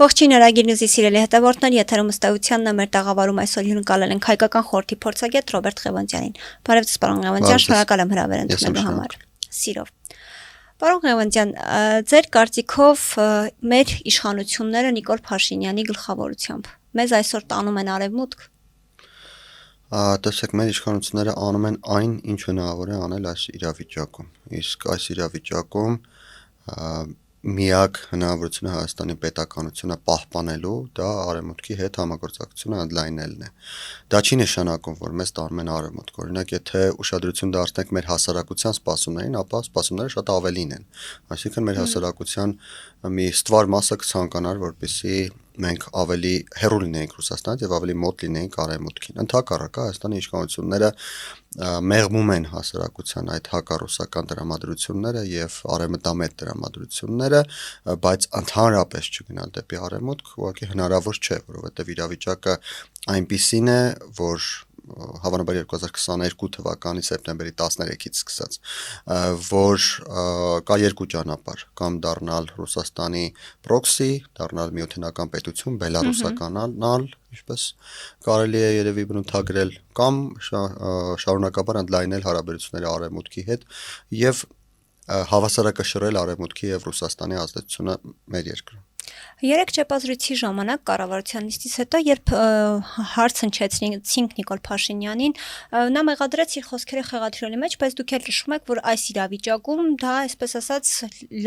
Ողջույն Արագիր նյուզի սիրելի հետևորդներ, եթերում ըստեյությանն է մեր տաղավարում այսօր հյուրընկալել ենք հայկական խորհրդի փորձագետ Ռոբերտ Ղևոնդյանին։ Բարև ձեզ, պարոն Ղևոնդյան, շնորհակալ եմ հրավեր ընդունելու համար։ Սիրով։ Պարոն Ղևոնդյան, ձեր կարծիքով մեր իշխանությունները Նիկոլ Փաշինյանի գլխավորությամբ մեզ այսօր տանում են արևմուտք։ Տեսեք, մեր իշխանությունները անում են այն, ինչ հնարավոր է անել այս իրավիճակում։ Իսկ այս իրավիճակում միակ հնարավորությունը Հայաստանի պետականությունը պահպանելու դա արևմուտքի հետ համագործակցությունը ընդլայնելն է։ Դա չի նշանակում, որ մեզ տանում են արևմուտք։ Օրինակ, եթե ուշադրություն դարձնենք մեր հասարակության սպասումներին, ապա սպասումները շատ ավելին են։ Այսինքն մեր հասարակության մի ստվար մասը կցանկանար, որպեսզի մենք ավելի հեռու լինեինք Ռուսաստանից եւ ավելի մոտ լինեինք արևմուտքին։ Ընդհակառակը Հայաստանի իշխանությունները մեղմում են հասարակության այդ հակառուսական դրամատրությունները եւ արևմտամետ դրամատրությունները, բայց ընդհանրապես չգնալ դեպի արևմուտք ուղղակի հնարավոր չէ, որովհետեւ իրավիճակը այնպիսին է, որ հավանաբար 2022 թվականի սեպտեմբերի 13-ից սկսած, որ կա երկու ճանապարհ, կամ դառնալ Ռուսաստանի պրոքսի, դառնալ միութենական պետություն, բելարուսականանալ, ինչպես կարելի է երևի բնութագրել, կամ շարունակաբար ընդլայնել հարաբերությունները արևմուտքի հետ եւ հավասարակշռել արևմուտքի եւ Ռուսաստանի ազդեցությունը մեր երկրում։ Երեք ճեպազրույցի ժամանակ կառավարության նիստից հետո, երբ հարց հնչեցրինք Նիկոլ Փաշինյանին, նա մեղադրեց իր խոսքերը խեղաթյուրելի մեջ, բայց դուք էլ նշում եք, որ այս իրավիճակում դա, այսպես ասած,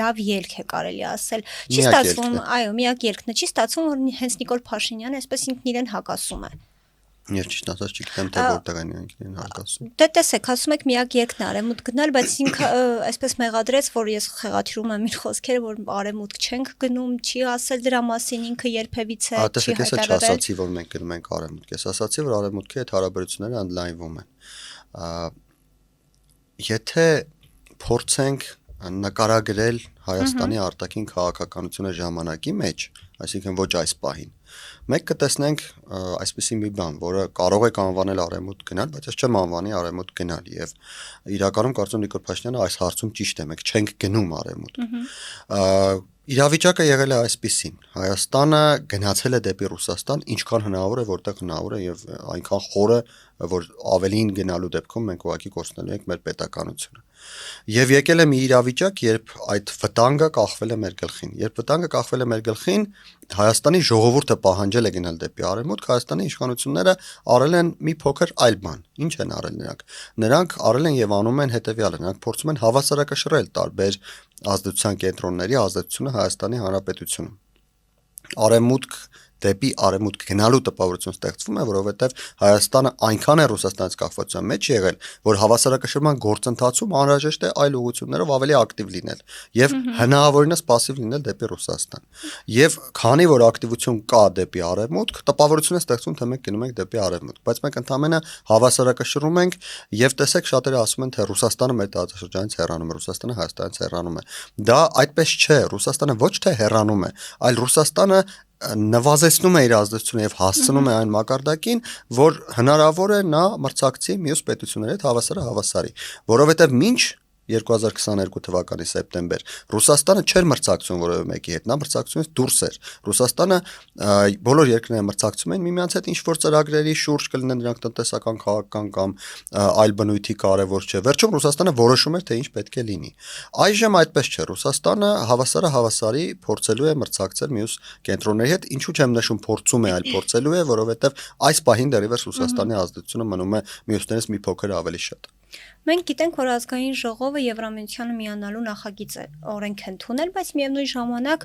լավ ելք է կարելի ասել։ Չի ստացվում, այո, միակ ելքն է, չի ստացվում, որ հենց Նիկոլ Փաշինյանը այսպես ինքն իրեն հակասում է։ Ես ճիշտ ասած չգիտեմ, թե որտեղ են ինքնին հակասում։ Դե տեսեք, ասում եք միակ ելքն է արևմուտք գնալ, բայց ինքը այսպես մեղադրեց, որ ես խեղաթյուրում եմ իր խոսքերը, որ արևմուտք չենք գնում, չի ասել դրա մասին ինքը երբևիցե չի հայտարարել։ Ես չասացի, որ մենք գնում ենք արևմուտք, ես ասացի, որ արևմուտքի հետ հարաբերությունները ընդլայնվում են։ Եթե փորձենք նկարագրել Հայաստանի արտաքին քաղաքականությունը ժամանակի մեջ, այսինքն ոչ այս պահին, մենք կտեսնենք այսպիսի մի բան, որը կարող եք անվանել արևմուտք գնալ, բայց ես չեմ անվանի արևմուտք գնալ եւ իրականում կարծում Նիկոլ Փաշինյանը այս հարցում ճիշտ է, մենք չենք գնում արևմուտք։ Իրավիճակը եղել է այսպիսին. Հայաստանը գնացել է դեպի Ռուսաստան, ինչքան հնարավոր է, որտեղ հնարավոր է եւ այնքան խորը, որ ավելին գնալու դեպքում մենք ուղղակի կորցնելու ենք մեր պետականությունը։ Եվ եկել է մի իրավիճակ, երբ այդ վտանգը կախվել է մեր գլխին։ Երբ վտանգը կախվել է մեր գլխին, Հայաստանի ժողովուրդը պահանջել է գնալ դեպի արևմուտք, Հայաստանի իշխանությունները արել են մի փոքր այլ բան։ Ինչ են արել նրանք։ Նրանք արել են եւ անում են հետեւյալը, նրանք փորձում են հավասարակշռել տարբեր ազդեցության կենտրոնների ազդեցությունը Հայաստանի Հանրապետությունում։ Արևմուտք դեպի արևմուտք գնալու տպավորություն ստեղծվում է, որովհետև Հայաստանը այնքան է Ռուսաստանից կախվածության մեջ եղել, որ հավասարակշռման գործընթացում անհրաժեշտ է այլ ուղղություններով ավելի ակտիվ լինել եւ հնարավորինս пассив լինել դեպի Ռուսաստան։ Եվ քանի որ ակտիվություն կա դեպի արևմուտք, տպավորություն է ստեղծվում, թե մենք գնում ենք դեպի արևմուտք, բայց մենք ընդհանրապես հավասարակշռում ենք եւ տեսեք շատերը ասում են, թե Ռուսաստանը մեր տարածաշրջանից հեռանում է, Ռուսաստանը Հայաստանից հեռանում է։ Դա այդպես չէ, Ռուսաստանը ոչ թե հեռանում է, այլ Ռուսաստանը նվազեցնում է իր ազդեցությունը եւ հասցնում է այն մակարդակին, որ հնարավոր է նա մրցակցի մյուս պետությունների հետ հավասարի, որովհետեւ մինչ 2022 թվականի սեպտեմբեր Ռուսաստանը չէր մրցակցում որևէ մեկի հետ, նա մրցակցությունից դուրս էր։ Ռուսաստանը բոլոր երկրները մրցակցում են միմյանց հետ ինչ-որ ծրագրերի շուրջ կլինեն նրանք տնտեսական, քաղաքական կամ այլ բնույթի կարևոր չէ։ Վերջում Ռուսաստանը որոշում էր, թե ինչ պետք է լինի։ Այժմ այդպես չէ, Ռուսաստանը հավասարի փորձելու է մրցակցել մյուս կենտրոնների հետ, ինչու չեմ նշում փորձում է, այլ փորձելու է, որովհետև այս պահին դեռևս Ռուսաստանի ազդեցությունը մնում է մյուսներից մի փոքր ավելի շատ։ Մենք գիտենք, որ ազգային ժողովը Եվրամիությանը միանալու նախագիծ է օրենք ընդունել, բայց միևնույն ժամանակ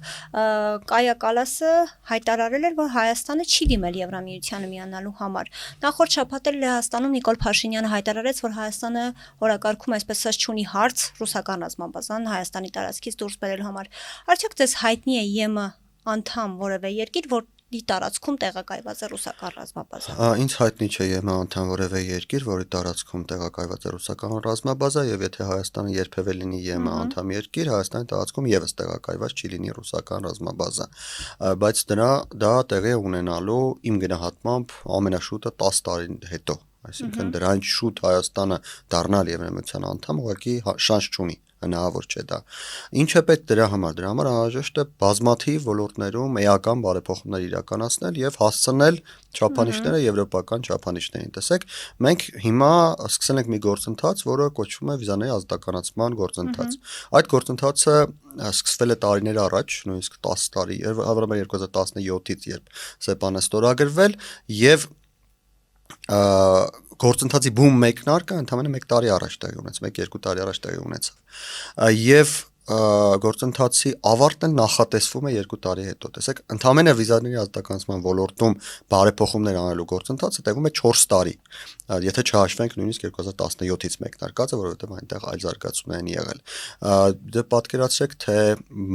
Կայա Կալասը հայտարարել էր, որ Հայաստանը չի դիմել Եվրամիությանը միանալու համար։ Նախորդ շաբաթ էլ Լեհաստանում Նիկոլ Փաշինյանը հայտարարեց, որ Հայաստանը օրակարգում այսպես ասած չունի հարց ռուսական ռազմաբազան Հայաստանի տարածքից դուրս բերելու համար։ Արդյոք դες հայտնի է ԵՄ անդամ որևէ երկիր, որ ի տարածքում տեղակայված է ռուսական ռազմաբազա։ Ինձ հայտնի չէ ԵՄ անդամ որևէ երկիր, որի տարածքում տեղակայված է ռուսական ռազմաբազա, եւ եթե Հայաստանը երբևէ լինի ԵՄ անդամ երկիր, Հայաստանի տարածքում եւս տեղակայված չի լինի ռուսական ռազմաբազա։ Բայց դա տեղի է ունենալու իմ գնահատմամբ ամենաշուտը 10 տարի հետո, այսինքն դրանից շուտ Հայաստանը դառնալ Եվրամիության անդամ ուղղակի շանս չունի։ հնարավոր չէ դա։ Ինչ է պետք դրա համար։ Դրա համար անհրաժեշտ է բազմաթիվ ոլորտներում էական բարեփոխումներ իրականացնել եւ հասցնել չափանիշները եվրոպական չափանիշներին։ Տեսեք, մենք հիմա սկսել ենք մի գործընթաց, որը կոչվում է վիզաների ազատականացման գործընթաց։ Այդ գործընթացը սկսվել է տարիներ առաջ, նույնիսկ 10 տարի, հավանաբար 2017-ից, երբ ՍԵՊԱ-ն է ստորագրվել եւ գործընթացի բում մեկնարկը ընդամենը 1 տարի առաջ տեղի ունեցավ, 1-2 տարի առաջ տեղի ունեցավ։ Եվ գործընթացի ավարտն նախատեսվում է 2 տարի հետո։ Տեսեք, ընդամենը վիզաների ազատականացման ոլորտում բարեփոխումներ անելու գործընթացը տևում է 4 տարի։ Եթե չհաշվենք նույնիսկ 2017-ից մեկնարկածը, որովհետև այնտեղ այլ զարգացումներ են եղել։ Դե պատկերացրեք, թե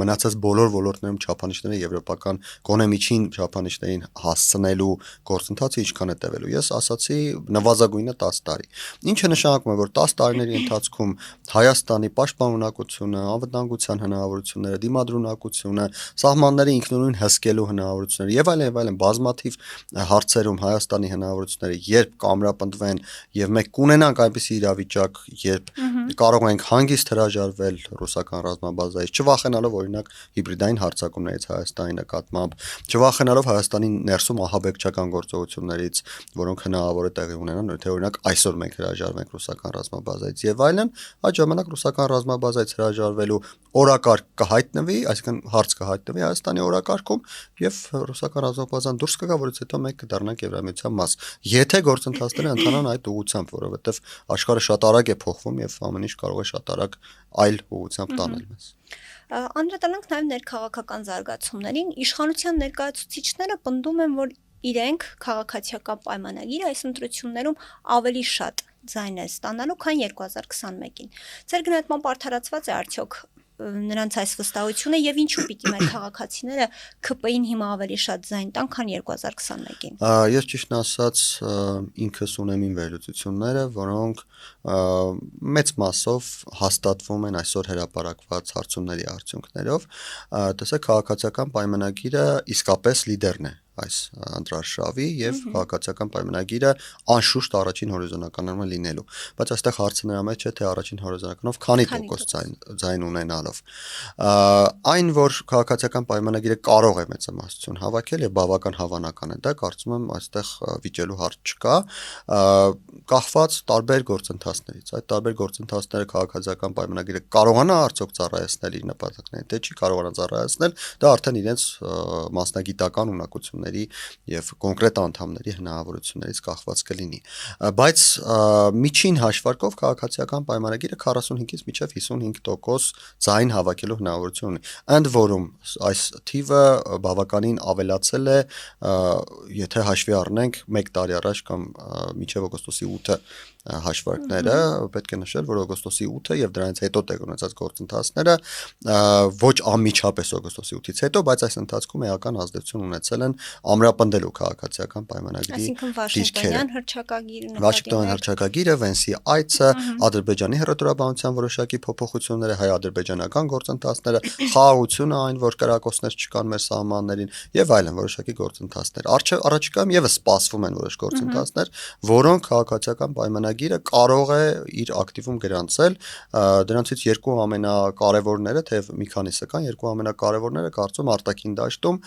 մնացած բոլոր ոլորտներում չափանիշները եվրոպական գոնե միջին չափանիշներին հասցնելու գործընթացը ինչքան է տևելու։ Ես ասացի նվազագույնը 10 տարի։ Ինչը նշանակում է, որ 10 տարիների ընթացքում Հայաստանի պաշտպանունակությունը, անվտանգության հնարավորությունները, դիմադրունակությունը, սահմանները ինքնուրույն հսկելու հնարավորությունները եւ այլն բազմաթիվ հարցերում Հայաստանի հնարավորությունները, երբ կամրապնդվեն եւ մենք կունենանք այնպիսի իրավիճակ, երբ կարող ենք հանգիստ հրաժարվել ռուսական ռազմաբազայից, չվախենալով օրինակ հիբրիդային հարձակումներից Հայաստանի նկատմամբ, չվախենալով Հայաստանի ներսում ահաբեկչական գործողություններից, որոնք հնարավոր է տեղի ունենան, թե օրինակ այսօր մենք հրաժարվենք ռուսական ռազմաբազայից եւ այլն, այդ ժամանակ ռուսական ռազմաբազայից հրաժարվելու օրակարգ կհայտնվի, այսինքն հարց կհայտնվի Հայաստանի օրակարգում եւ ռուսական ռազմաբազան դուրս կգա, որից հետո մենք կդառնանք Եվրամիության մաս։ Եթե գործընթացները ընթանան այդ ուղղությամբ, որովհետեւ աշխարհը շատ արագ է փոխվում եւ ամեն ինչ կարող է շատ արագ այլ ուղղությամբ տանել մեզ։ Անդրադառնանք նաեւ ներքաղաքական զարգացումներին, իշխանության ներկայացուցիչները պնդում են, որ իրենք քաղաքացիական պայմանագիրը այս ընտրություններում ավելի շատ ձայն է ստանալու, քան 2021-ին։ Ձեր գնահատմամբ արդարացված է արդյոք նրանց այս վստահությունը եւ ինչու պիտի մեր քաղաքացիները ԿՊ-ին հիմա ավելի շատ ձայն տան, քան 2021-ին։ Ես ճիշտն ասած ինքս ունեմ իմ վերլուծությունները, որոնք մեծ մասով հաստատվում են այսօր հրապարակված հարցումների արդյունքներով։ Տեսեք, քաղաքացիական պայմանագիրը իսկապես լիդերն է այս ընտրարշավի եւ քաղաքացիական պայմանագիրը անշուշտ առաջին հորիզոնականներում է լինելու, բայց այստեղ հարցը նրա մեջ չէ, թե առաջին հորիզոնականով քանի տոկոս ձայն ունենալով։ Այն, որ քաղաքացիական պայմանագիրը կարող է մեծամասնություն հավաքել եւ բավական հավանական է, դա կարծում եմ այստեղ վիճելու հարց չկա, կախված տարբեր գործընթացներից։ Այդ տարբեր գործընթացները քաղաքացիական պայմանագիրը կարողանա արդյոք ծառայեցնել իր նպատակներին, թե չի կարողանա ծառայեցնել, դա արդեն իրենց մասնագիտական ունակություն եւ կոնկրետ անդամների հնարավորություններից կախված կլինի, բայց միջին հաշվարկով քաղաքացիական պայմանագիրը 45-ից մինչև 55% ձայն հավաքելու հնարավորություն ունի։ Ընդ որում այս թիվը բավականին ավելացել է, եթե հաշվի առնենք 1 տարի առաջ կամ մինչև օգոստոսի 8-ը հաշվարկները, պետք է նշել, որ օգոստոսի 8-ը եւ դրանից հետո տեղ ունեցած գործընթացները ոչ անմիջապես օգոստոսի 8-ից հետո, բայց այս ընթացքում էական ազդեցություն ունեցել են ամրապնդելու քաղաքացիական պայմանագրի դիրքերը։ Վաշինգտոնյան հռչակագիրը, Վենսի այցը, Ադրբեջանի հռետորաբանության որոշակի փոփոխությունները, հայ-ադրբեջանական գործընթացները, խաղաղությունը, այն որ կրակոցներ չկան մեր սահմաններին եւ այլն որոշակի գործընթացներ։ Առաջիկայում եւս սպասվում են որոշ գործընթացներ, որոնք քաղաքացիական պայմանագիրը կարող է իր ակտիվում գրանցել։ Դրանցից երկու ամենակարևորները, թեև մի քանիսը կան, երկու ամենակարևորները կարծում արտաքին դաշտում,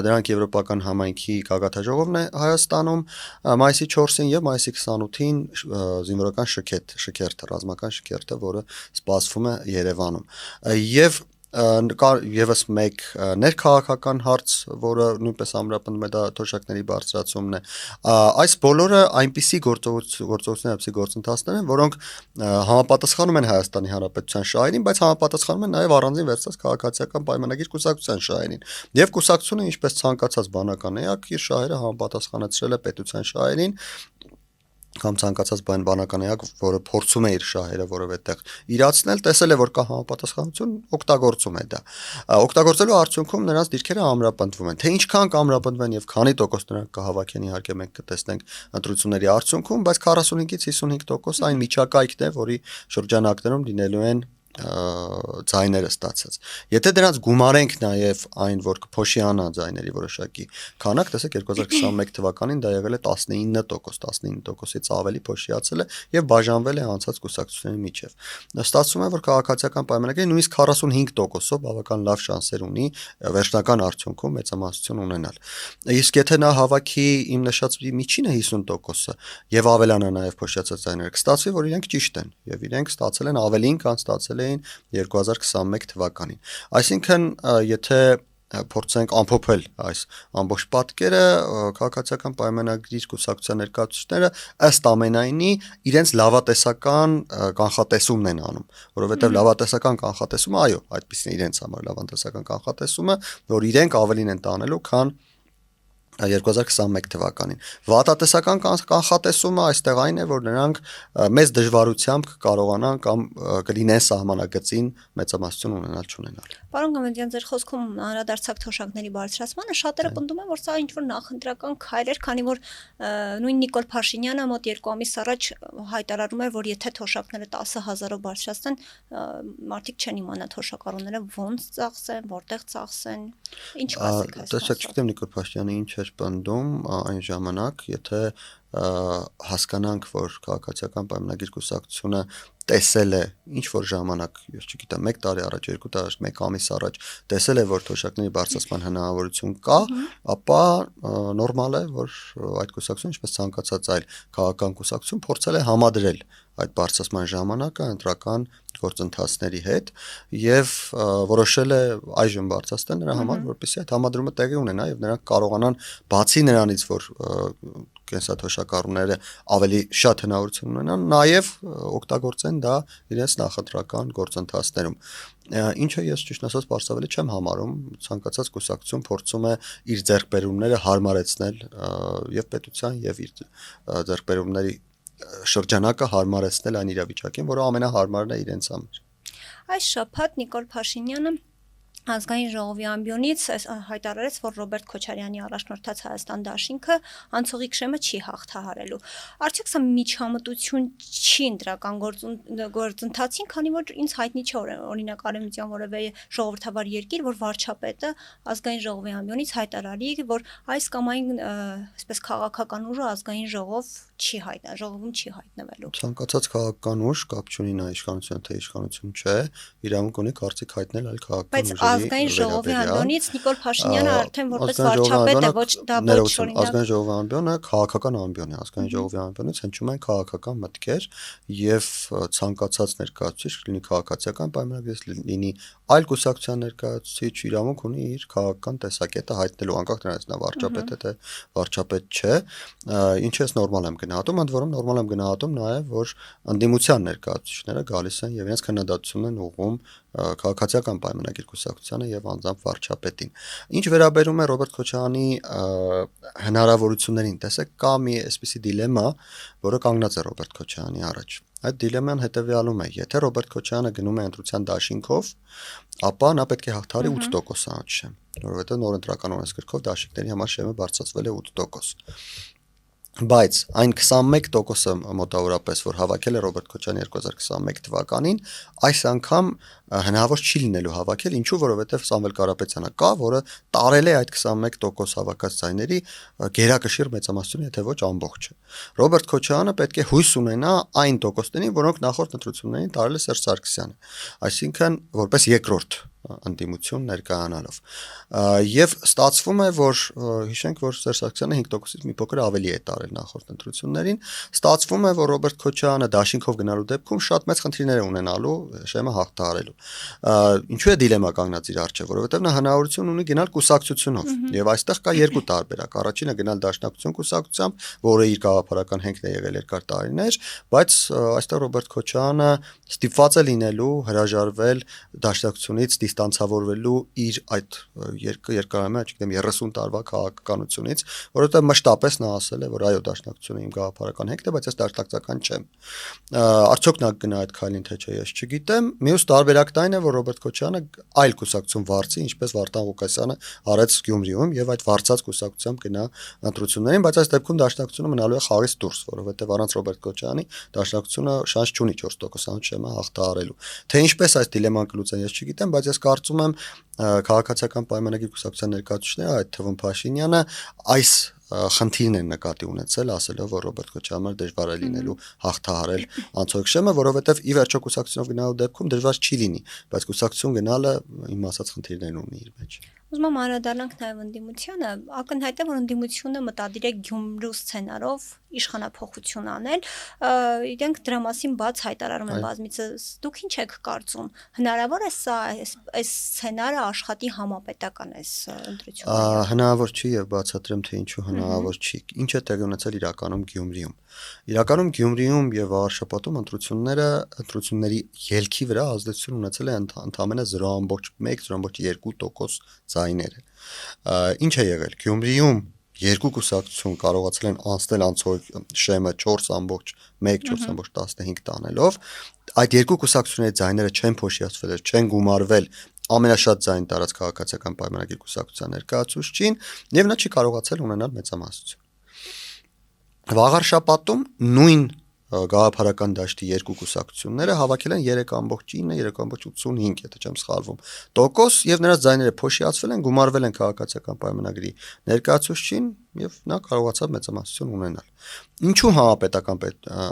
դրանք եվրոպական համայնքի գագաթաժողովն է Հայաստանում մայիսի 4-ին եւ մայիսի 28-ին զինվորական շքերթը, ռազմական շքերթը, որը սպասվում է Երևանում։ Եվ եւս մեկ ներքաղաքական հարց, որը նույնպես ամրապնդում է, դա թոշակների բարձրացումն է։ Այս բոլորը այնպիսի գործողություններ, այնպիսի գործընթացներ են, որոնք համապատասխանում են Հայաստանի Հանրապետության շահերին, բայց համապատասխանում են նաեւ առանձին վերցած քաղաքացիական պայմանագիր կուսակցության շահերին։ Եվ կուսակցությունը, ինչպես ցանկացած բանական էակ, իր շահերը համապատասխանեցրել է պետության շահերին, կամ ցանկացած բանական էակ, որը փորձում է իր շահերը որովհետեւ իրացնել, տեսել է, որ կա համապատասխանություն, օգտագործում է դա։ Օգտագործելու արդյունքում նրանց դիրքերը ամրապնդվում են։ Թե ինչքան կամրապնդվեն եւ քանի տոկոս նրանք կհավաքեն, իհարկե մենք կտեսնենք ընտրությունների արդյունքում, բայց 45-ից 55% այն միջակայքն է, որի շրջանակներում լինելու են ձայները ստացած։ Եթե դրանց գումարենք նաև այն, որ կփոշիանա ձայների որոշակի քանակ, տեսեք 2021 թվականին դա եղել է 19%, 19%-ից ավելի փոշիացել է եւ բաժանվել է անցած կուսակցությունների միջև։ Ստացվում է, որ քաղաքացիական պայմանագրի նույնիսկ 45%-ով բավական լավ շանսեր ունի վերջնական արդյունքում մեծամասնություն ունենալ։ Իսկ եթե նա հավաքի իմ նշած միջինը 50%-ը եւ ավելանա նաև փոշիացած ձայները, կստացվի, որ իրենք ճիշտ են եւ իրենք ստացել են ավելին, քան ստացել էին 2021 թվականին։ Այսինքն, եթե փորձենք ամփոփել այս ամբողջ պատկերը, քաղաքացիական պայմանագրի կուսակցության ներկայացուցիչները ըստ ամենայնի իրենց լավատեսական կանխատեսումն են անում, որովհետև լավատեսական կանխատեսումը, այո, այդպեսին իրենց համար լավատեսական կանխատեսումը, որ իրենք ավելին են տանելու, քան 2021 թվականին։ Վատատեսական կանխատեսումը այստեղ այն է, որ նրանք մեծ դժվարությամբ կարողանան կամ կլինեն սահմանագծին մեծամասնություն ունենալ չունենալ։ Պարոն Գամեդյան, ձեր խոսքում անդրադարձակ թոշակների բարձրացմանը, շատերը պնդում են, որ սա ինչ-որ նախընտրական քայլ էր, քանի որ նույն Նիկոլ Փաշինյանը մոտ 2 ամիս առաջ հայտարարում էր, որ եթե թոշակները 10,000-ով բարձրացնեն, մարդիկ չեն իմանա թոշակառուները ոնց ծախսեն, որտեղ ծախսեն։ Ինչ կասեք այս մասին։ Տեսեք, չգիտեմ Նիկոլ Փաշինյանը ինչ էր պնդում այն ժամանակ, եթե հասկանանք, որ քաղաքացիական պայմանագիր կուսակցությունը տեսել է ինչ որ ժամանակ, ես չգիտեմ, 1 տարի առաջ, 2 տարի առաջ, 1 ամիս առաջ տեսել է, որ թոշակների բարձրացման հնարավորություն կա, ապա նորմալ է, որ այդ կուսակցությունը, ինչպես ցանկացած այլ քաղաքական կուսակցություն, փորձել է համադրել այդ բարձրացման ժամանակը ընտրական գործընթացների հետ եւ որոշել է այժմ բարձրացնել նրա համար, որպեսզի այդ համադրումը տեղի ունենա եւ նրանք կարողանան բացի նրանից, որ կենսաթոշակառուները ավելի շատ հնարավորություն ունենան, նաև օգտագործեն դա իրենց նախընտրական գործընթացներում։ Ինչը ես ճիշտ ասած բարձրավելի չեմ համարում, ցանկացած կուսակցություն փորձում է իր ձեռքբերումները հարմարեցնել եւ պետության եւ իր ձեռքբերումների շրջանակը հարմարեցնել այն իրավիճակին, որը ամենահարմարն է իրենց համար։ Այս շաբաթ Նիկոլ Փաշինյանը Ազգային ժողովի ամբիոնից հայտարարեց, որ Ռոբերտ Քոչարյանի առաջնորդած Հայաստան դաշինքը անցողիկ շեմը չի հաղթահարելու։ Արդյոք սա միջամտություն չի ընտրական գործընթացին, քանի որ ինձ հայտնի չէ օրինակ արևմտյան որևէ ժողովրդավար երկիր, որ վարչապետը Ազգային ժողովի ամբիոնից հայտարարի, որ այս կամ այն այսպես քաղաքական ուժը Ազգային ժողովում չի հայտնվելու։ Ցանկացած քաղաքական ուժ կապ չունի նա իշխանություն թե իշխանություն չէ, իրավունք ունի կարծիք հայտնել այլ քաղաքական ուժերի Ազգային ժողովի ամբիոնից Նիկոլ Փաշինյանը արդեն որպես վարչապետ է, ոչ դա ոչ օրինակ։ Ազգային ժողովի ամբիոնը քաղաքական ամբիոն է, Ազգային ժողովի ամբիոնից հնչում են քաղաքական մտքեր եւ ցանկացած ներկայացուցիչ, լինի քաղաքացիական պայմանագրից, լինի այլ կուսակցության ներկայացուցիչ, իրավունք ունի իր քաղաքական տեսակետը հայտնելու, անկախ նրանից նա վարչապետ է թե վարչապետ չէ, ինչը ես նորմալ եմ գնահատում, ընդ որում նորմալ եմ գնահատում նաեւ, որ ընդդիմության ներկայացուցիչները գալիս են եւ իրենց քննադատությունն են ուղղում քաղաքացիական պայմանագիր կուսակցությանը եւ անձամբ վարչապետին։ Ինչ վերաբերում է Ռոբերտ Քոչարյանի հնարավորություններին, տեսեք, կա մի այսպիսի դիլեմա, որը կանգնած է Ռոբերտ Քոչարյանի առաջ։ Այդ դիլեման հետեւյալում է. եթե Ռոբերտ Քոչարյանը գնում է ընտրության դաշինքով, ապա նա պետք է հաղթահարի 8% շեմ, որովհետեւ նոր ընտրական օրենսգրքով դաշինքների համար շեմը բարձրացվել է 8%։ Բայց այն 21%-ը մոտավորապես, որ հավաքել է Ռոբերտ Քոչարյանը 2021 թվականին, այս անգամ հնարավոր չի լինելու հավաքել, ինչու, որովհետև Սամվել Կարապետյանը կա, որը տարել է այդ 21% հավաքած ձայների գերակշիռ մեծամասնություն, եթե ոչ ամբողջը։ Ռոբերտ Քոչարյանը պետք է հույս ունենա այն տոկոսներին, որոնք նախորդ ընտրություններին տարել է Սերժ Սարգսյանը, այսինքն որպես երկրորդ ընդդիմություն ներկայանալով։ Եվ ստացվում է, որ հիշենք, որ Սերժ Սարգսյանը 5%-ից մի փոքր ավելի է տարել նախորդ ընտրություններին, ստացվում է, որ Ռոբերտ Քոչարյանը դաշինքով գնալու դեպքում շատ մեծ խնդիրներ է ունենալու շեմը հաղթահարելու։ Ինչու է դիլեմա կանգնած իր առջև, որովհետև նա հնարավորություն ունի գնալ կուսակցությունով, եւ այստեղ կա երկու տարբերակ։ Առաջինը գնալ դաշնակցություն կուսակցությամբ, որը իր գաղափարական հենքն է եղել երկար տարիներ, բայց այստեղ Ռոբերտ Քոչարյանը ստիպված է լինելու հրաժարվել դաշնակցությունից դիստանցավորվելու իր այդ երկարամյա, չգիտեմ 30 տարվա քաղաքականությունից, որովհետև մշտապես նա ասել է, որ այո, դաշնակցությունը իմ գաղափարական հեքիաթ է, բայց ես դաշնակցական չեմ։ Արդյոք նա կգնա այդ քայլին թե չէ, ես չգիտեմ։ Մյուս տարբերակն այն է, որ Ռոբերտ Քոչարյանը այլ կուսակցություն վարձի, ինչպես Վարդան Ղուկասյանը արեց Գյումրիում եւ այդ վարձած կուսակցությամբ գնա ընտրություններին, բայց այս դեպքում դաշնակցությունը մնալու է խաղից դուրս, որովհետեւ առանց Ռոբերտ Քոչարյանի դաշնակցությունը շանս չունի 4% շեմը հաղթահարելու։ Թե ինչպես այս դիլեման կլուծեն, ես չգիտեմ, բայց ես կարծում եմ քաղաքացիական պայմանագիր կուսակցության ներկայացուցիչները, այդ թվում Փաշինյանը, այս խնդիրն են նկատի ունեցել, ասելով, որ Ռոբերտ Քոչարյանը դժվար է լինելու հաղթահարել անցորդ շեմը, որովհետև ի վերջո կուսակցությունով գնալու դեպքում դժվար չի լինի, բայց կուսակցություն գնալը իմ ասած խնդիրներն ունի իր մեջ։ Ուզում եմ անդրադառնանք նաև ընդդիմությանը, ակնհայտ է, որ ընդդիմությունը մտադիր է Գյումրու սցենարով իշխանափոխություն անել, իրենք դրա մասին բաց հայտարարում են բազմիցս։ Դուք ինչ եք կարծում, հնարավոր է սա այս սցենարը աշխատի համապետական այս ընտրությունները։ Հնարավոր չի եւ բացատրեմ թե ինչու հնարավոր չի։ Ինչ է տեղի ունեցել իրականում Գյումրիում։ Իրականում Գյումրիում եւ Արշապատում ընտրությունների ելքի վրա ազդեցություն ունեցել է ընդամենը 0.1-0.2% ձայները։ Ինչ է եղել Գյումրիում երկու կուսակցություն կարողացել են անցնել անցորդ շեմը 4.1-4.15 տանելով, այդ երկու կուսակցությունների ձայները չեն փոշիացվել, չեն գումարվել ամենաշատ ձայն տարած քաղաքացիական պայմանագիր կուսակցության ներկայացուցչին եւ նա չի կարողացել ունենալ մեծամասնություն։ Վաղարշապատում նույն գաղափարական դաշտի երկու կուսակցությունները հավաքել են 3.9-3.85, եթե չեմ սխալվում, տոկոս եւ նրանց ձայները փոշիացվել են, գումարվել են քաղաքացիական պայմանագրի ներկայացուցչին եւ նա կարողացավ մեծամասնություն ունենալ։ Ինչու համապետական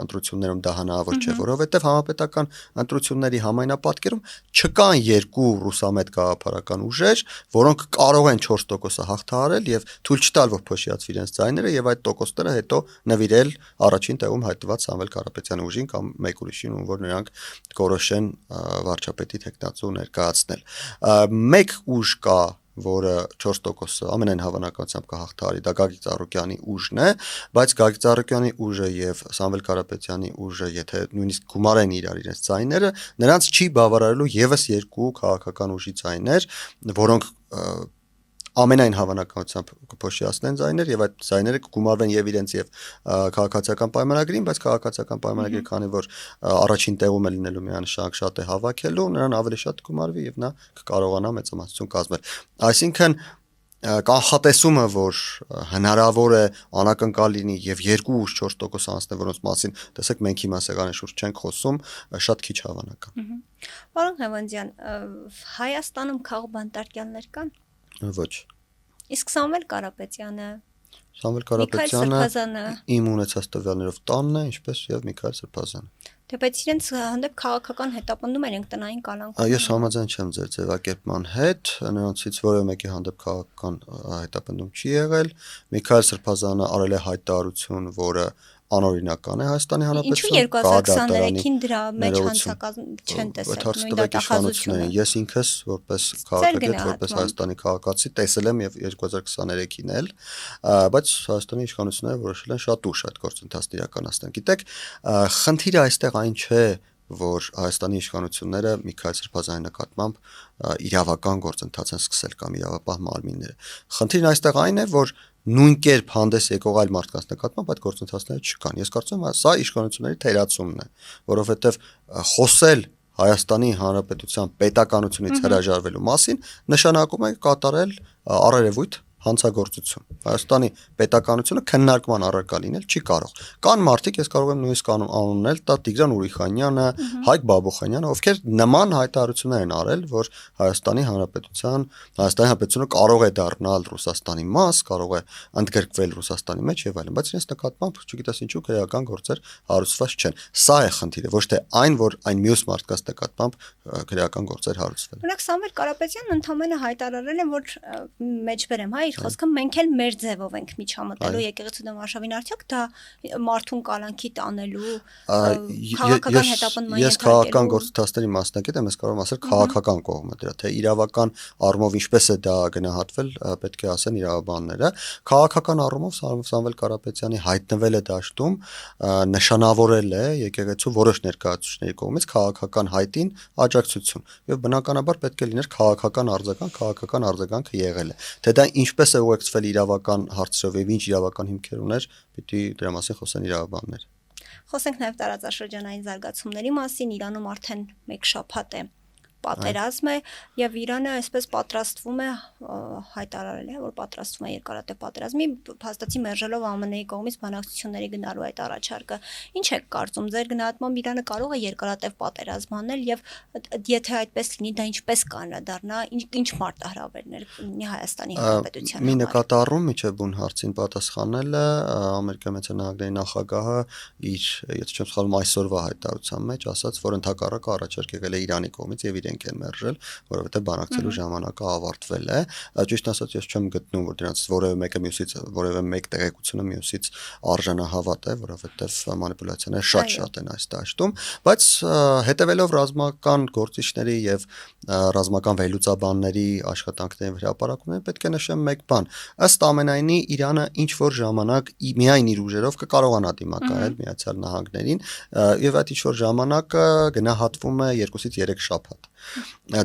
ընտրություններում դա հնարավոր չէ, որովհետեւ համապետական ընտրությունների համայնապատկերում չկան երկու ռուսամետ գաղափարական ուժեր, որոնք կարող են 4% հաղթահարել եւ թույլ չտալ, որ փոշիացվի իրենց ձայները եւ այդ տոկոսները հետո նվիրել առաջին տեղում հայտնված Սամվել Կարապետյանի ուժին կամ մեկ ուրիշին, ում որ նրանք կորոշեն վարչապետի թեկնածու ներկայացնել։ Մեկ ուժ կա, որը 4% ամենայն հավանականությամբ կհաղթահարի, դա Գագիկ Ծառուկյանի ուժն է, բայց Գագիկ Ծառուկյանի ուժը եւ Սամվել Կարապետյանի ուժը, եթե նույնիսկ գումարեն իրենց ձայները, նրանց չի բավարարելու եւս երկու քաղաքական ուժի ձայներ, որոնք ամենայն հավանականությամբ կփոշիացնեն ձայներ եւ այդ ձայները կգումարվեն եւ իրենց եւ քաղաքացիական պայմանագրին, բայց քաղաքացիական պայմանագրի քանի որ առաջին տեղում է լինելու միանշանակ շատ է հավաքելու, նրան ավելի շատ կգումարվի եւ նա կկարողանա մեծամասնություն կազմել։ Այսինքն կանխատեսումը, որ հնարավոր է անակնկալ լինի եւ 2-4% անցնի, որոնց մասին տեսեք մենք հիմա սեղանի շուրջ չենք խոսում, շատ քիչ հավանական։ Պարոն Հևանդյան, Հայաստանում քաղբանտարկյալներ կան։ Ոչ։ Իսկ Սամվել Կարապետյանը, Սամվել Կարապետյանը իմ ունեցած տվյալներով տանն է, ինչպես եւ Միքայել Սրբազանը։ Դե բայց իրենց հանդեպ քաղաքական հետապնդում են տնային կալանքում։ Ես համաձայն չեմ ձեր ձևակերպման հետ, նրանցից որևէ մեկի հանդեպ քաղաքական հետապնդում չի եղել։ Միքայել Սրբազանը արել է հայտարարություն, որը անօրինական է Հայաստանի Հանրապետության։ Ինչու 2023-ին դրա մեջ հանցակազմ չեն տեսել նույն դատախազությունը։ Ես ինքս որպես քաղաքագետ, որպես Հայաստանի քաղաքացի տեսել եմ եւ 2023-ին էլ, բայց Հայաստանի իշխանությունները որոշել են շատ ուշ այդ գործընթացն իրականացնել։ Գիտեք, խնդիրը այստեղ այն չէ, որ Հայաստանի իշխանությունները Միքայել Սրբազանի նկատմամբ իրավական գործընթաց են սկսել կամ իրավապահ մարմինները։ Խնդիրն այստեղ այն է, որ նույն կերպ հանդես եկող այլ մարդկանց նկատմամբ այդ գործընթացները չկան։ Ես կարծում եմ, սա իշխանությունների թերացումն է, որովհետև խոսել Հայաստանի Հանրապետության պետականությունից հրաժարվելու մասին նշանակում է կատարել առերևույթ հանցագործություն։ Հայաստանի պետականությունը քննարկման առարկա լինել չի կարող։ Կան մարդիկ, ես կարող եմ նույնիսկ անուննել, տա Տիգրան Ուրիխանյանը, Հայկ Բաբոխանյանը, ովքեր նման հայտարարություններ են արել, որ Հայաստանի Հանրապետությունը կարող է դառնալ Ռուսաստանի մաս, կարող է ընդգրկվել Ռուսաստանի մեջ եւ այլն, բայց իրենց նկատմամբ, չգիտես ինչու, քրեական գործեր հարուցված չեն։ Սա է խնդիրը, ոչ թե այն, որ այն մյուս մարդկանց նկատմամբ քրեական գործեր հարուցվել։ Օրինակ Սամվել Կարապետյանն ընդամենը հայտարարել է, որ մեջբերեմ, իր խոսքը մենք էլ մեր ձևով ենք միջամտելու եկեղեցու դեմ արշավին, արդյոք դա մարդուն կալանքի տանելու քաղաքական հետապնդման ես քաղաքական գործընթացների մասնակից եմ, ես կարող եմ ասել քաղաքական կողմը դրա, թե իրավական առումով ինչպես է դա գնահատվել, պետք է ասեն իրավաբանները։ Քաղաքական առումով Սամվել Կարապետյանի հայտնվելը դաշտում նշանավորել է եկեղեցու որոշ ներկայացուցիչների կողմից քաղաքական հայտին աջակցություն, եւ բնականաբար պետք է լիներ քաղաքական արձագանքը եղել է։ Թե դա ինչպես է ուղեկցվել իրավական հարցերով եւ ինչ իրավական հիմքեր ուներ, պիտի դրա մասին խոսեն իրավաբանները։ Խոսենք նաև տարածաշրջանային զարգացումների մասին, Իրանում արդեն 1 շաբաթ է պատերազմ է եւ Իրանը այսպես պատրաստվում է հայտարարել է, որ պատրաստվում է երկարատև պատերազմի, փաստացի մերժելով ԱՄՆ-ի կողմից բանակցությունների գնալու այդ առաջարկը։ Ինչ եք կարծում, ձեր գնահատմամբ Իրանը կարող է երկարատև պատերազմ անել եւ եթե այդպես լինի, դա ինչպես կանրադառնա, ինչ մարտահրավերներ ունի Հայաստանի Հանրապետության համար։ Մի նկատառում միջև բուն հարցին պատասխանելը Ամերիկայի Միացյալ Նահանգների նախագահը իր, եթե չեմ սխալվում, այսօրվա հայտարարության մեջ ասաց, որ ընդհակառակը առաջարկ եղել է Իրանի կողմից եւ իրենք են մերժել, որովհետեւ բանակցելու ժամանակը ավարտվել է։ Ճիշտ ասած, ես չեմ գտնում, որ դրանից որևէ մեկ տեղեկությունը մյուսից արժանահավատ է, որովհետեւ մանիպուլյացիաները շատ են այս դաշտում, բայց հետևելով ռազմական գործիչների եւ ռազմական վերլուծաբանների աշխատանքների հրապարակումները պետք է նշեմ մեկ բան. ըստ ամենայնի Իրանը ինչ որ ժամանակ միայն իր ուժերով կկարողանա դիմակայել Միացյալ Նահանգներին եւ այդ ինչ որ ժամանակը գնահատվում է 2-ից 3 շաբաթ։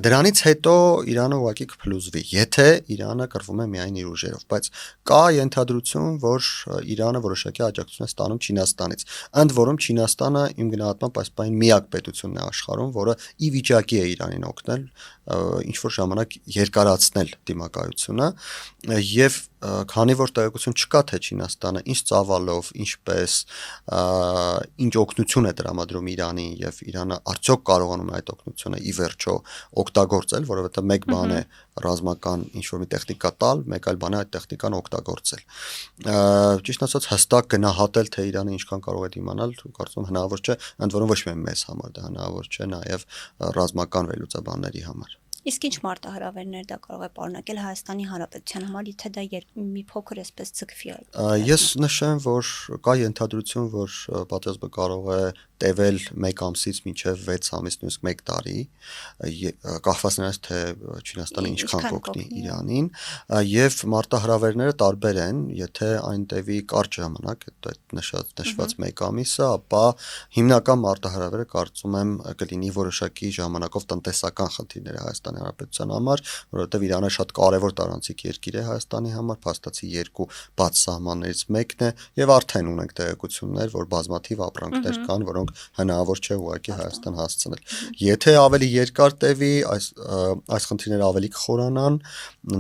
Դրանից հետո Իրանը ուղղակի կփլուզվի, եթե Իրանը կռվում է միայն իր ուժերով, բայց կա ենթադրություն, որ Իրանը որոշակի աջակցություն է ստանում Չինաստանից։ Ընդ որում Չինաստանը իմ գնահատմամբ այս պահին միակ պետությունն է աշխարհում, որը ի վիճակի է Իրանին օգնել ինչ որ ժամանակ երկարացնել դիմակայությունը եւ քանի որ տեղեկություն չկա թե Չինաստանը ինչ ծավալով, ինչպես ինչ օգնություն է տրամադրում Իրանին եւ Իրանը արդյոք կարողանում է այդ օգնությունը ի վերջո օգտագործել, որովհետեւ մեկ բան է ռազմական ինչ որ մի տեխնիկա տալ, մեկ այլ բան է այդ տեխնիկան օգտագործել։ Ճիշտ ասած հստակ գնահատել թե Իրանը ինչքան կարող է դիմանալ, կարծում եմ հնարավոր չէ, ընդ որում ոչ միայն մեզ համար դա հնարավոր չէ, նաեւ ռազմական վերլուծաբանների համար։ Իսկ ինչ մարտահրավերներ դա կարող է պարունակել Հայաստանի Հանրապետության համար, եթե դա մի փոքր էսպես ցկվի այդ։ Ես նշեմ, որ կա ենթադրություն, որ պատերազմը կարող է տևել 1 ամսից մինչև 6 ամիս, նույնիսկ 1 տարի, կախված նրանից թե Չինաստանը ինչքան կօգնի Իրանին, եւ մարտահրավերները տարբեր են, եթե այն տևի կարճ ժամանակ, այդ նշված 1 ամիսը, ապա հիմնական մարտահրավերը կարծում եմ կլինի որոշակի ժամանակով տնտեսական խնդիրները Հայաստանի Հանրապետության համար, որովհետեւ Իրանը շատ կարևոր տարանցիկ երկիր է Հայաստանի համար, փաստացի 2 բաց սահմաններից մեկն է եւ արդեն ունենք տեղեկություններ, որ բազմաթիվ ապրանքներ կան, որոնք հնարավոր չէ ուղղակի Հայաստան հասցնել։ Եթե ավելի երկար տևի, այս խնդիրները ավելի կխորանան,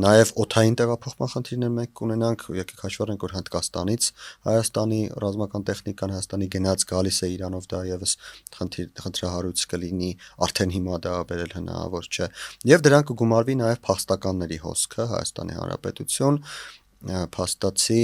նաեւ օդային տեղափոխման խնդիրներ մենք կունենանք, եկեք հաշվառենք, որ Հնդկաստանից Հայաստանի ռազմական տեխնիկան Հայաստանի գնաց գալիս է Իրանով, դա եւս խնդրահարույց կլինի, արդեն հիմա դա բերել հնարավոր չէ։ Եվ դրանք կգումարվի նաեւ փախստականների հոսքը Հայաստանի Հանրապետություն, փաստացի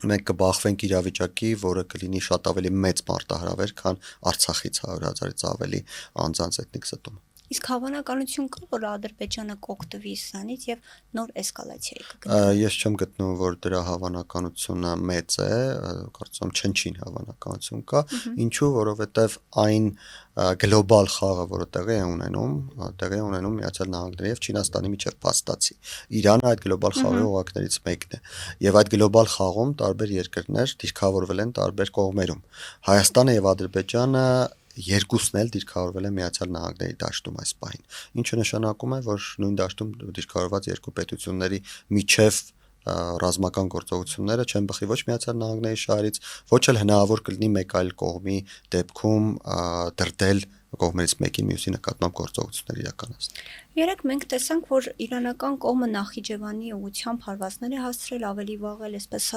մենք կբախվենք իրավիճակի, որը կլինի շատ ավելի մեծ մարտահրավեր, քան Արցախից 100,000-ից ավելի անձանց էթնիկ զտում։ Իսկ հավանականություն կա, որ Ադրբեջանը կօգտվի սրանից եւ նոր էսկալացիայի կգնա։ Ես չեմ գտնում, որ դրա հավանականությունը մեծ է, կարծում չնչին հավանականություն կա, ինչու, որովհետեւ այն գլոբալ խաղը, որը տեղի է ունենում Միացյալ Նահանգների եւ Չինաստանի միջեւ փաստացի։ Իրանը այդ գլոբալ խաղի օղակներից մեկն է։ Եվ այդ գլոբալ խաղում տարբեր երկրներ դիրքավորվել են տարբեր կողմերում։ Հայաստանը եւ Ադրբեջանը երկուսն էլ դիրքավորվել են Միացյալ Նահանգների դաշտում այս պահին, ինչը նշանակում է, որ նույն դաշտում դիրքավորված երկու պետությունների միջև ռազմական գործողությունները չեն բխի ոչ Միացյալ Նահանգների շահերից, ոչ էլ հնարավոր կլինի մեկ այլ կողմի դեպքում դրդել կողմերից մեկին մյուսի նկատմամբ գործողություններ իրականացնել։ Երեք մենք տեսանք, որ իրանական կողմը Նախիջևանի ուղղությամբ հարվածներ է հասցրել, ավելի վաղ էլ այսպես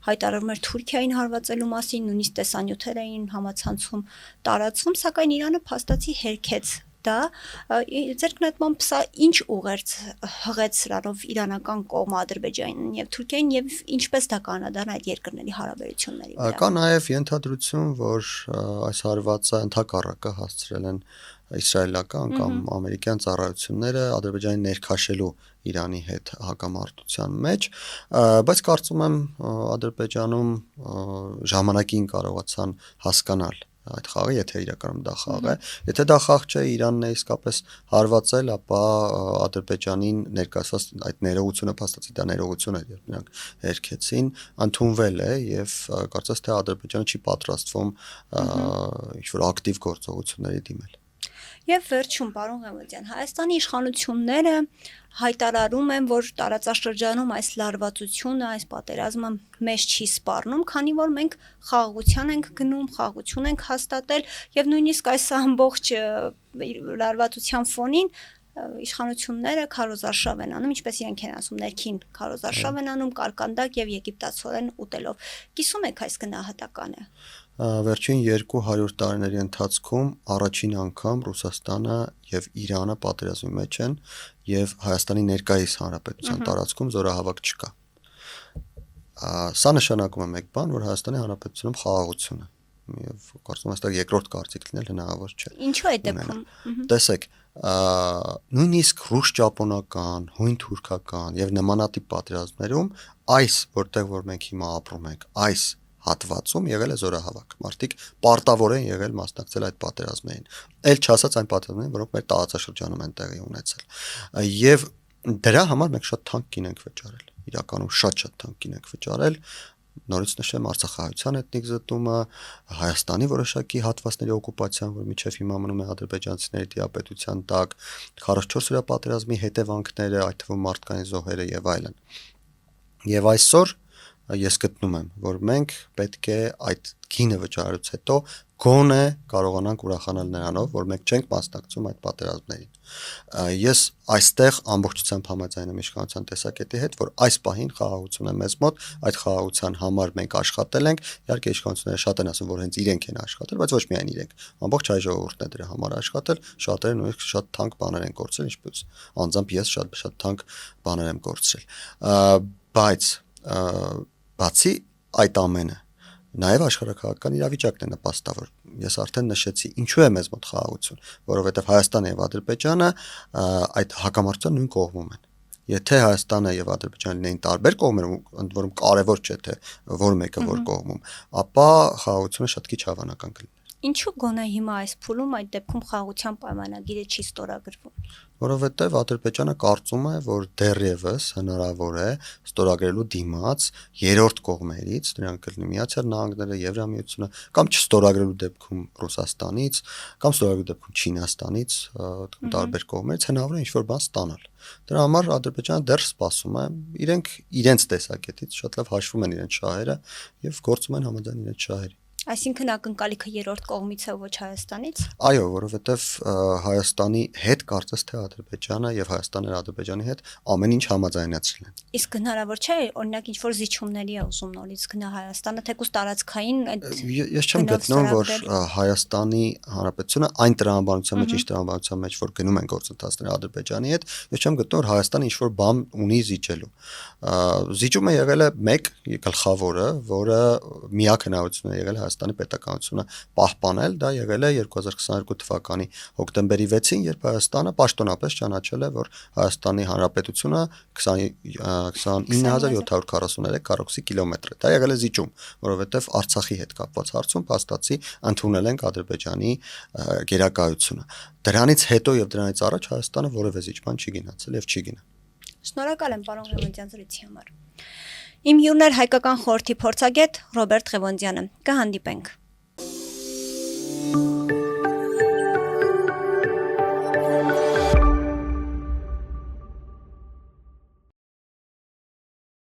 հայտարարում էր Թուրքիային հարվածելու մասին, նույնիսկ տեսանյութեր էին համացանցում տարածվում, սակայն Իրանը փաստացի հերքեց դա։ Ձեր գնահատմամբ սա ինչ ուղերձ հղեց սրանով իրանական կողմը Ադրբեջանին եւ Թուրքիային եւ ինչպես դա կանադառնա այդ երկրների հարաբերությունների վրա։ Կա նաեւ ենթադրություն, որ այս հարվածը ընդհակառակը հասցրել են իսրայելական կամ ամերիկյան ծառայությունները Ադրբեջանի ներքաշելու Իրանի հետ հակամարտության մեջ, բայց կարծում եմ Ադրբեջանում ժամանակին կարողացան հասկանալ այդ խաղը, եթե իրականում դա խաղ է, եթե դա խաղ չէ, Իրանն է իսկապես հարվածել, ապա Ադրբեջանին ներկայացված այդ ներողությունը փաստացի դա ներողություն էր, երբ նրանք հերքեցին, ընդունվել է եւ կարծես թե Ադրբեջանը չի պատրաստվում ինչ-որ ակտիվ գործողությունների դիմել։ Եվ վերջում, պարոն Ղևոնդյան, Հայաստանի իշխանությունները հայտարարում են, որ տարածաշրջանում այս լարվածությունը, այս պատերազմը մեզ չի սպառնում, քանի որ մենք խաղաղության ենք գնում, խաղաղություն ենք հաստատել եւ նույնիսկ այս ամբողջ լարվածության ֆոնին իշխանությունները քարոզարշավ են անում, ինչպես իրենք են ասում, ներքին քարոզարշավ են անում, կարկանդակ եւ եգիպտացորեն ուտելով։ Կիսում եք այս գնահատականը։ Վերջին 200 տարիների ընթացքում առաջին անգամ Ռուսաստանը եւ Իրանը պատերազմի մեջ են եւ Հայաստանի ներկայիս հանրապետության տարածքում զորահավաք չկա։ Սա նշանակում է մեկ բան, որ Հայաստանի հանրապետությունում խաղաղություն է եւ կարծում եմ այստեղ երկրորդ կարծիք լինել հնարավոր չէ։ Ինչու է դեպքում։ Տեսեք, նույնիսկ ռուս-ճապոնական, հույն-թուրքական եւ նմանատիպ պատերազմներում այս որտեղ որ մենք հիմա ապրում ենք, այս հատվածում եղել է զորահավաք։ Մարդիկ պարտավոր են եղել մասնակցել այդ պատերազմներին։ Էլ չասած այն պատերազմներին, որոնք մեր տարածաշրջանում են տեղի ունեցել։ Եվ դրա համար մենք շատ թանկ գին ենք վճարել։ Իրականում շատ թանկ գին ենք վճարել։ Նորից նշեմ Արցախահայության էթնիկ զտումը, Հայաստանի որոշակի հատվածների օկուպացիան, որ մինչև հիմա մնում է ադրբեջանցիների դիապետության տակ, 44 օրյա պատերազմի հետևանքները, այդ թվում մարդկային զոհերը եւ այլն։ Եվ այսօր ես գտնում եմ, որ մենք պետք է այդ գինը վճարելուց հետո գոնե կարողանանք ուրախանալ նրանով, որ մենք չենք մասնակցում այդ պատերազմներին։ Ես այստեղ ամբողջությամբ համաձայն եմ իշխանության տեսակետի հետ, որ այս պահին խաղաղություն է մեզ մոտ, այդ խաղաղության համար մենք աշխատել ենք, իհարկե իշխանությունները շատ են ասում, որ հենց իրենք են աշխատել, բայց ոչ միայն իրենք, ամբողջ հայ ժողովուրդն է դրա համար աշխատել, շատերը նույնիսկ շատ թանկ բաներ են կորցրել, ինչպես անձամբ ես շատ թանկ բաներ եմ կորցրել։ Բայց բացի այդ ամենը, նաև աշխարհաքաղաքական իրավիճակն է նպաստավոր։ Ես արդեն նշեցի, ինչու է մեզ մոտ խաղաղություն, որովհետև Հայաստանը եւ Ադրբեջանը այդ հակամարտության նույն կողմում են։ Եթե Հայաստանը եւ Ադրբեջանը լինեին տարբեր կողմեր, ընդ որում կարևոր չէ թե որ մեկը որ կողմում, ապա խաղաղությունը շատ քիչ հավանական կլիներ։ Ինչու գոնե հիմա այս փուլում այդ դեպքում խաղաղության պայմանագիրը չի ստորագրվում։ Որովհետև Ադրբեջանը կարծում է, որ դեռևս հնարավոր է ստորագրելու դիմաց երրորդ կողմերից, դրանք կլինի Միացյալ Նահանգները, Եվրամիությունը, կամ չստորագրելու դեպքում Ռուսաստանից, կամ ստորագրելու դեպքում Չինաստանից, տարբեր կողմերից հնարավոր է ինչ-որ բան ստանալ։ Դրա համար Ադրբեջանը դեռ սպասում է, իրենք իրենց տեսակետից շատ լավ հաշվում են իրենց շահերը եւ գործում են համաձայն իրենց շահերի։ Այսինքն ակնկալիքը երրորդ կողմից է ոչ Հայաստանից։ Այո, որովհետև Հայաստանի հետ կարծես թե Ադրբեջանը եւ Հայաստանը Ադրբեջանի հետ ամեն ինչ համաձայնեցրել են։ Իսկ հնարավոր չէ, օրինակ ինչ որ զիջումների է ուզում նորից գնա Հայաստանը, թեկուզ տարածքային այդ ես չեմ գտնում, որ Հայաստանի Հանրապետությունը այն տրամաբանության մեջ, ինչ տրամաբանության մեջ որ գնում են գործընթացները Ադրբեջանի հետ, ես չեմ գտնում, որ Հայաստանը ինչ որ բան ունի զիջելու։ Զիջումը եղել է մեկ գլխավորը, որը միակ հնարավորությունն է եղել Հայաստանի պետականությունը պահպանել, դա եղել է 2022 թվականի հոկտեմբերի 6-ին, երբ Հայաստանը պաշտոնապես ճանաչել է, որ Հայաստանի Հանրապետությունը 29743 քառակուսի կիլոմետր է։ Դա եղել է զիջում, որովհետև Արցախի հետ կապված հարցում փաստացի ընդունել ենք Ադրբեջանի գերակայությունը։ Դրանից հետո եւ դրանից առաջ Հայաստանը որևէ զիջման չի գնացել եւ չի գնա։ Շնորհակալ եմ պարոն Ղևոնդյան զրույցի համար։ Իմ հյուրն էր հայկական խորհրդի փորձագետ Ռոբերտ Ղևոնդյանը։ Կհանդիպենք։